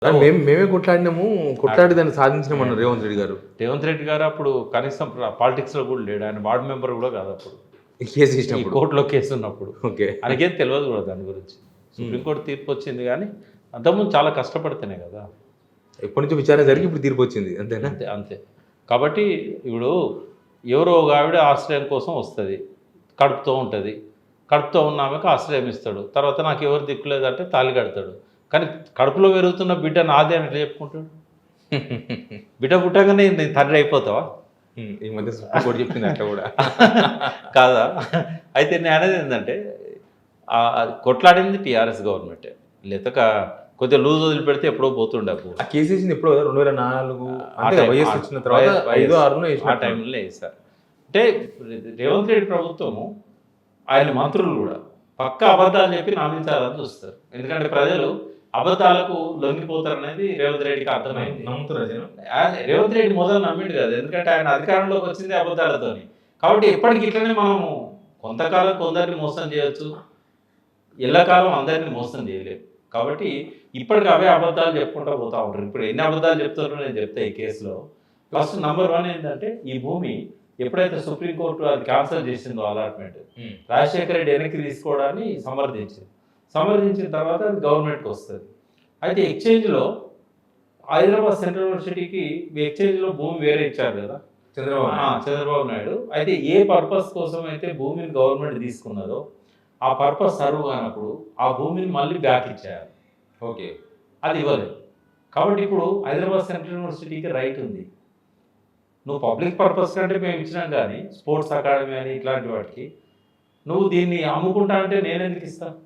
మేమే కొట్లాడినాము, కొట్లాడి దాన్ని సాధించినామన్నారు రేవంత్ రెడ్డి గారు అప్పుడు కనీసం పాలిటిక్స్లో కూడా లేడు, ఆయన వార్డు మెంబర్ కూడా కాదు అప్పుడు. కేసు ఈ ఇచ్చినప్పుడు కోర్టులో కేసు ఉన్నప్పుడు ఓకే ఆయనకేం తెలియదు కూడా దాని గురించి. సుప్రీంకోర్టు తీర్పు వచ్చింది, కానీ అంతకుముందు చాలా కష్టపడితేనే కదా. ఎప్పటి నుంచో విచారణ జరిగి ఇప్పుడు తీర్పు వచ్చింది, అంతేనా? అంతే అంతే. కాబట్టి ఇప్పుడు ఎవరో ఒక ఆవిడ ఆశ్రయం కోసం వస్తుంది, కడుపుతో ఉంటుంది, కడుపుతో ఉన్న ఆమెకు ఆశ్రయం ఇస్తాడు, తర్వాత నాకు ఎవరు దిక్కులేదంటే తాళి కడతాడు. కానీ కడుపులో పెరుగుతున్న బిడ్డ నాదే అని ఎట్లా చెప్పుకుంటాడు? బిడ్డ పుట్టగానే నేను తండ్రి అయిపోతావా? ఈ మధ్య సుప్రీంకోర్టు చెప్పింది అట్లా కూడా కాదా? అయితే నేను అనేది ఏంటంటే కొట్లాడింది టీఆర్ఎస్ గవర్నమెంటే, లేక కొద్దిగా లూజ్ వదిలిపెడితే ఎప్పుడో పోతుండే. ఆ కేసు వేసింది ఎప్పుడో కదా, 2004 అంటే వైఎస్ వచ్చిన తర్వాత 5-6 ఆ టైంలో వేశారు. అంటే రేవంత్ రెడ్డి ప్రభుత్వము, ఆయన మంత్రులు కూడా పక్క అబద్ధాలు చెప్పి నమ్మించాలని చూస్తారు. ఎందుకంటే ప్రజలు అబద్ధాలకు లొంగిపోతారనేది రేవంత్ రెడ్డికి అర్థమైంది. రేవంత్ రెడ్డి మొదలు నమ్మిండు కదా, ఎందుకంటే ఆయన అధికారంలోకి వచ్చింది అబద్ధాలతోని. కాబట్టి ఎప్పటికి ఇట్లనే మనము కొంతకాలం కొందరిని మోసం చేయొచ్చు, ఎల్లకాలం అందరినీ మోసం చేయలేము. కాబట్టి ఇప్పటికి అవే అబద్ధాలు చెప్పుకుంటూ పోతా ఉంటారు. ఇప్పుడు ఎన్ని అబద్ధాలు చెప్తారో నేను చెప్తే ఈ కేసులో. ఫస్ట్ నెంబర్ 1 ఏంటంటే, ఈ భూమి ఎప్పుడైతే సుప్రీంకోర్టు అది క్యాన్సల్ చేసిందో అలాట్మెంట్, రాజశేఖర రెడ్డి వెనక్కి తీసుకోవడాన్ని సమర్థించిన తర్వాత అది గవర్నమెంట్కి వస్తుంది. అయితే ఎక్స్చేంజ్లో హైదరాబాద్ సెంట్రల్ యూనివర్సిటీకి ఎక్స్చేంజ్లో భూమి వేరే ఇచ్చారు కదా చంద్రబాబు నాయుడు. అయితే ఏ పర్పస్ కోసం అయితే భూమిని గవర్నమెంట్ తీసుకున్నదో ఆ పర్పస్ సర్వ్ కానప్పుడు ఆ భూమిని మళ్ళీ బ్యాక్ ఇచ్చేయాలి. ఓకే, అది ఇవ్వలేదు. కాబట్టి ఇప్పుడు హైదరాబాద్ సెంట్రల్ యూనివర్సిటీకి రైట్ ఉంది. నువ్వు పబ్లిక్ పర్పస్ కంటే మేము ఇచ్చినాం, కానీ స్పోర్ట్స్ అకాడమీ అని ఇట్లాంటి వాటికి నువ్వు దీన్ని అమ్ముకుంటా అంటే నేను ఎందుకు ఇస్తాను?